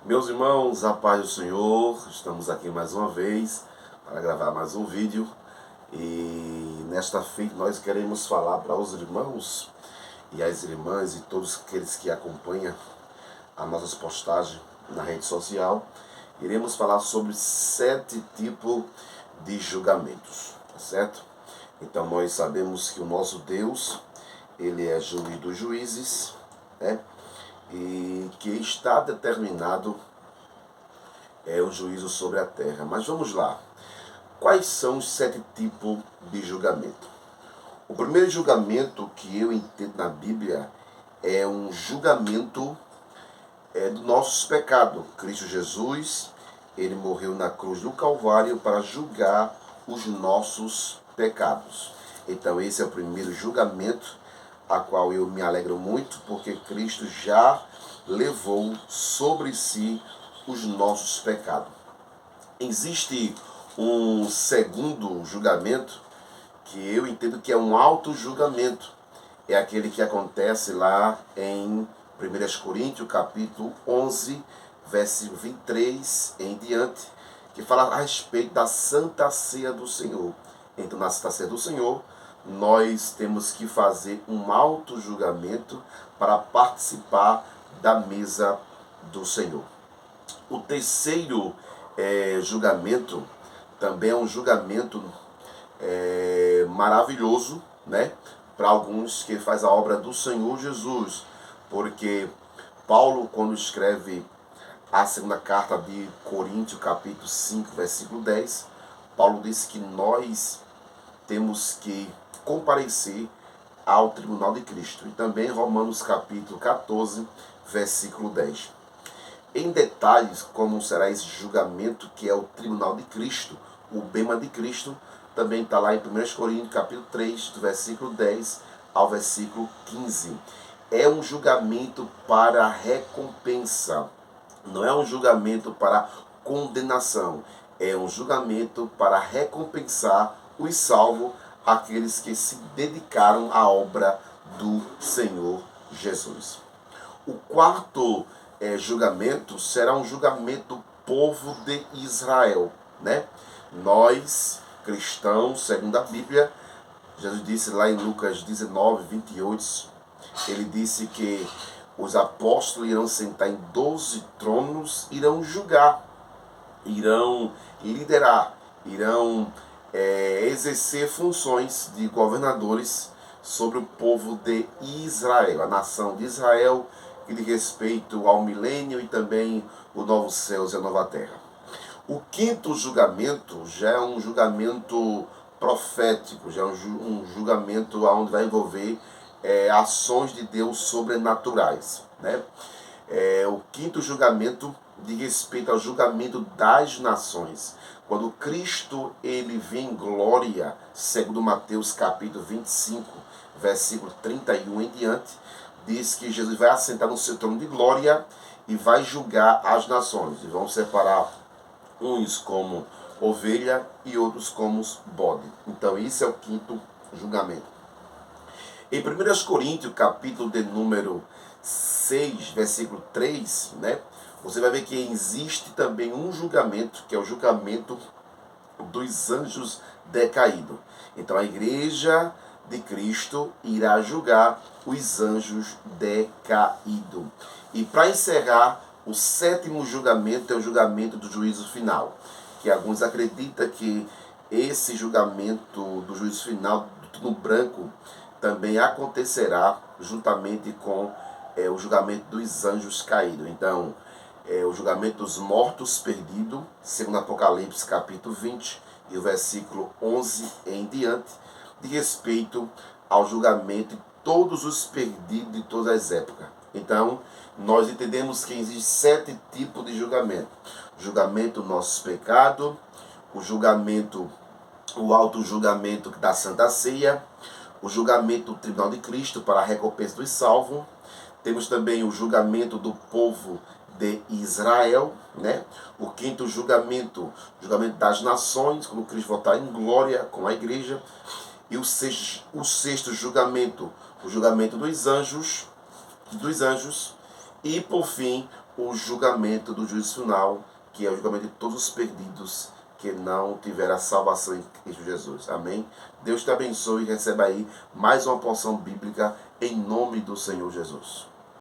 Meus irmãos, a paz do Senhor, estamos aqui mais uma vez para gravar mais um vídeo e nesta feita nós queremos falar para os irmãos e as irmãs e todos aqueles que acompanham as nossas postagens na rede social. Iremos falar sobre 7 tipos de julgamentos, tá certo? Então nós sabemos que o nosso Deus, ele é juiz dos juízes, né? E que está determinado o juízo sobre a terra. Mas vamos lá. Quais são os 7 tipos de julgamento? O primeiro julgamento que eu entendo na Bíblia é um julgamento dos nossos pecados. Cristo Jesus, ele morreu na cruz do Calvário para julgar os nossos pecados. Então esse é o primeiro julgamento a qual eu me alegro muito, porque Cristo já levou sobre si os nossos pecados. Existe um segundo julgamento que eu entendo que é um auto-julgamento. É aquele que acontece lá em 1 Coríntios, capítulo 11, versículo 23 em diante, que fala a respeito da Santa Ceia do Senhor. Então, na Santa Ceia do Senhor, nós temos que fazer um auto-julgamento para participar da mesa do Senhor. O terceiro julgamento também é um julgamento maravilhoso, né? Para alguns que faz a obra do Senhor Jesus, porque Paulo, quando escreve a segunda carta de Coríntios, capítulo 5, versículo 10, Paulo disse que nós temos que comparecer ao tribunal de Cristo. E também Romanos capítulo 14, versículo 10. Em detalhes, como será esse julgamento que é o tribunal de Cristo, o bema de Cristo, também está lá em 1 Coríntios capítulo 3, do versículo 10 ao versículo 15. É um julgamento para recompensa, não é um julgamento para condenação, é um julgamento para recompensar os salvos, aqueles que se dedicaram à obra do Senhor Jesus. O quarto julgamento será um julgamento do povo de Israel, né? Nós, cristãos, segundo a Bíblia, Jesus disse lá em Lucas 19, 28, ele disse que os apóstolos irão sentar em 12 tronos, irão julgar, irão liderar, irão exercer funções de governadores sobre o povo de Israel, a nação de Israel, que diz respeito ao milênio e também o novo céus e a nova terra. O quinto julgamento já é um julgamento profético, já é um julgamento onde vai envolver ações de Deus sobrenaturais, né? O quinto julgamento diz respeito ao julgamento das nações. Quando Cristo ele vem em glória, segundo Mateus capítulo 25, versículo 31 em diante, diz que Jesus vai assentar no seu trono de glória e vai julgar as nações. E vão separar uns como ovelha e outros como bode. Então isso é o quinto julgamento. Em 1 Coríntios, capítulo de número 6, versículo 3, né, você vai ver que existe também um julgamento, que é o julgamento dos anjos decaídos. Então a igreja de Cristo irá julgar os anjos decaídos. E para encerrar, o sétimo julgamento é o julgamento do juízo final, que alguns acreditam que esse julgamento do juízo final do turno branco também acontecerá juntamente com o julgamento dos anjos caídos. Então, o julgamento dos mortos perdidos, segundo Apocalipse capítulo 20 e o versículo 11 em diante, de respeito ao julgamento de todos os perdidos de todas as épocas. Então, nós entendemos que existem 7 tipos de julgamento. Julgamento dos nossos pecados, o julgamento, o auto-julgamento da Santa Ceia, o julgamento do Tribunal de Cristo para a recompensa dos salvos. Temos também o julgamento do povo de Israel, né? O quinto julgamento das nações, quando Cristo voltar em glória com a igreja. E o sexto julgamento, o julgamento dos anjos. E por fim, o julgamento do juízo final, que é o julgamento de todos os perdidos que não tiveram a salvação em Cristo Jesus. Amém? Deus te abençoe e receba aí mais uma porção bíblica em nome do Senhor Jesus.